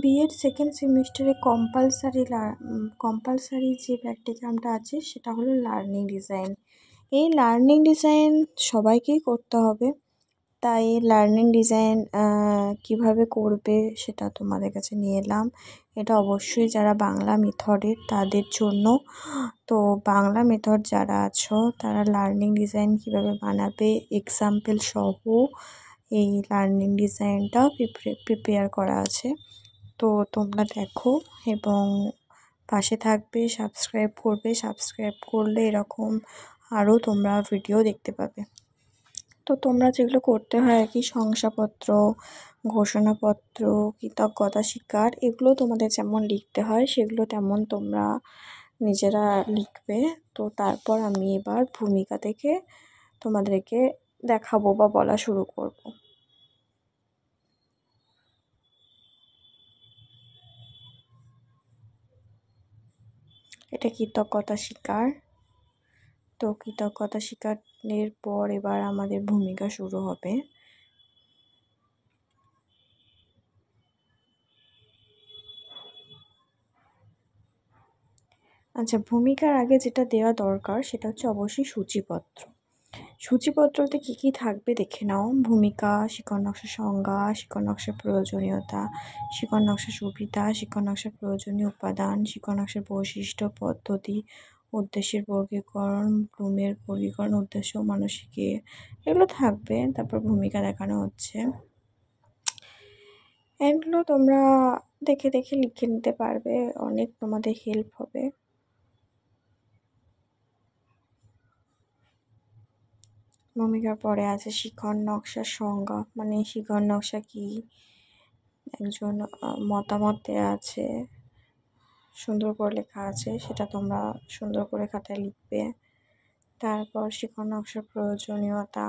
B Ed second সেমিস্টারে compulsory যে প্র্যাকটিকামটা আছে সেটা হলো লার্নিং ডিজাইন। এই লার্নিং ডিজাইন সবাইকেই করতে হবে। তাই লার্নিং ডিজাইন কিভাবে করবে সেটা তোমাদের কাছে নিয়ে এলাম। এটা অবশ্যই যারা বাংলা মেথডের তাদের জন্য। তো বাংলা মেথড যারা আছো তারা লার্নিং ডিজাইন কিভাবে বানাবে এক্সাম্পল সহ এই লার্নিং ডিজাইনটা প্রিপেয়ার করা আছে। তো তোমরা দেখো এবং পাশে থাকবে, সাবস্ক্রাইব করলে এরকম আরও তোমরা ভিডিও দেখতে পাবে। তো তোমরা যেগুলো করতে হয় আর কি, শংসাপত্র, ঘোষণাপত্র, কৃতজ্ঞতা স্বীকার, এগুলো তোমাদের যেমন লিখতে হয় সেগুলো তেমন তোমরা নিজেরা লিখবে। তো তারপর আমি এবার ভূমিকা থেকে তোমাদেরকে দেখাবো বা বলা শুরু করব। এটা কৃতজ্ঞতা স্বীকার। তো কৃতজ্ঞতা স্বীকারের পর এবার আমাদের ভূমিকা শুরু হবে। আচ্ছা, ভূমিকার আগে যেটা দেওয়া দরকার সেটা হচ্ছে অবশ্যই সূচিপত্রতে কী কী থাকবে দেখে নাও। ভূমিকা, শিকড় নকশার সংজ্ঞা, শিকড় নকশার প্রয়োজনীয়তা, শিকড় নকশার সুবিধা, শিকড় নকশার প্রয়োজনীয় উপাদান, শিকড় নকশার বৈশিষ্ট্য, পদ্ধতি, উদ্দেশ্যের বর্গীকরণ, ব্লুমের বর্গীকরণ, উদ্দেশ্য, মানসিকে, এগুলো থাকবে। তারপর ভূমিকা দেখানো হচ্ছে। এগুলো তোমরা দেখে দেখে লিখে নিতে পারবে, অনেক তোমাদের হেল্প হবে। ভূমিকার পরে আছে শিকড় নকশার সংজ্ঞা, মানে শিকড় নকশা কি, একজন মতামত দেওয়া আছে, সুন্দর করে লেখা আছে, সেটা তোমরা সুন্দর করে খাতায় লিখবে। তারপর শিকড় নকশার প্রয়োজনীয়তা,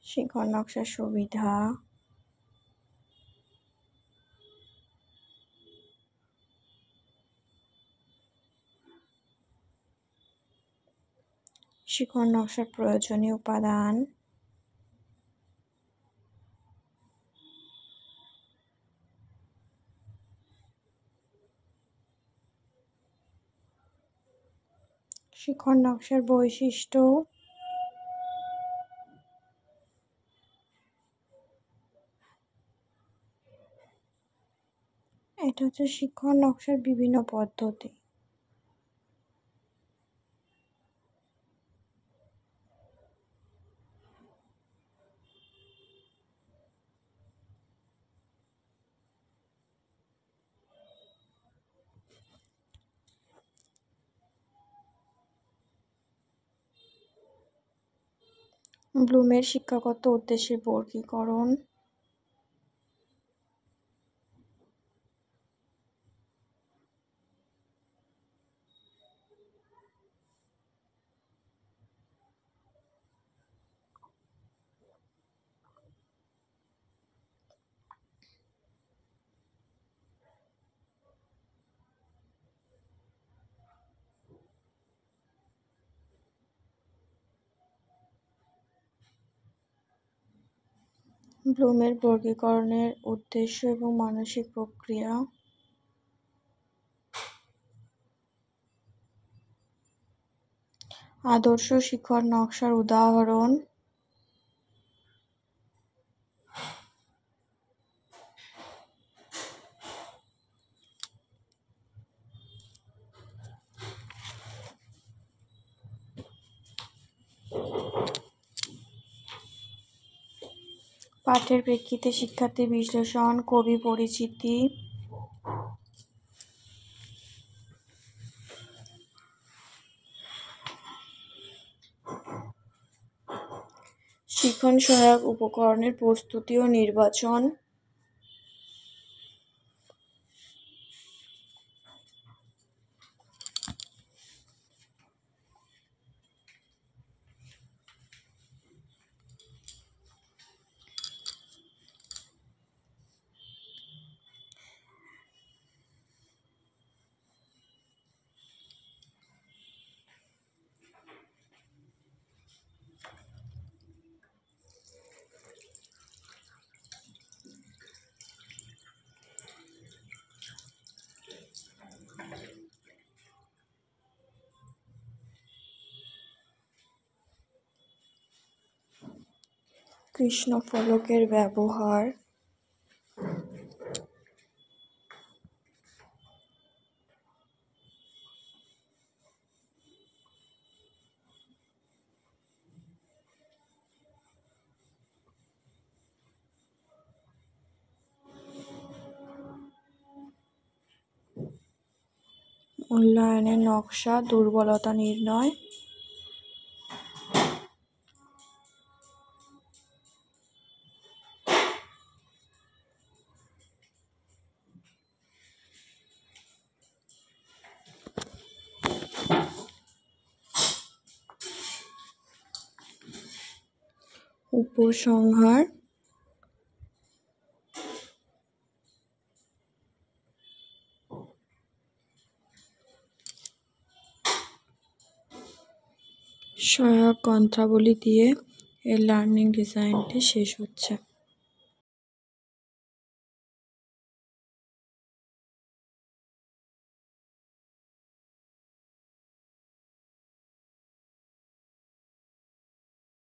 শিকড় নকশার সুবিধা, শিকড় নকশার প্রয়োজনীয় উপাদান, শিকড় নকশার বৈশিষ্ট্য, এটা হচ্ছে শিকড় নকশার বিভিন্ন পদ্ধতি। ব্লুমের শিক্ষাগত উদ্দেশ্যের বর্গীকরণ, ব্লুমের বর্গীকরণের উদ্দেশ্য এবং মানসিক প্রক্রিয়া, আদর্শ শিকড় নকশার উদাহরণ, পাঠের প্রেক্ষিতে শিক্ষার্থী বিশ্লেষণ, কবি পরিচিতি, শিখন সহায়ক উপকরণের প্রস্তুতি ও নির্বাচন, কৃষ্ণফলকের ব্যবহার, মূল্যায়নের নকশা, দুর্বলতা নির্ণয়, উপসংহার, সহায়ক গ্রন্থাবলী দিয়ে এই লার্নিং ডিজাইনটি শেষ হচ্ছে।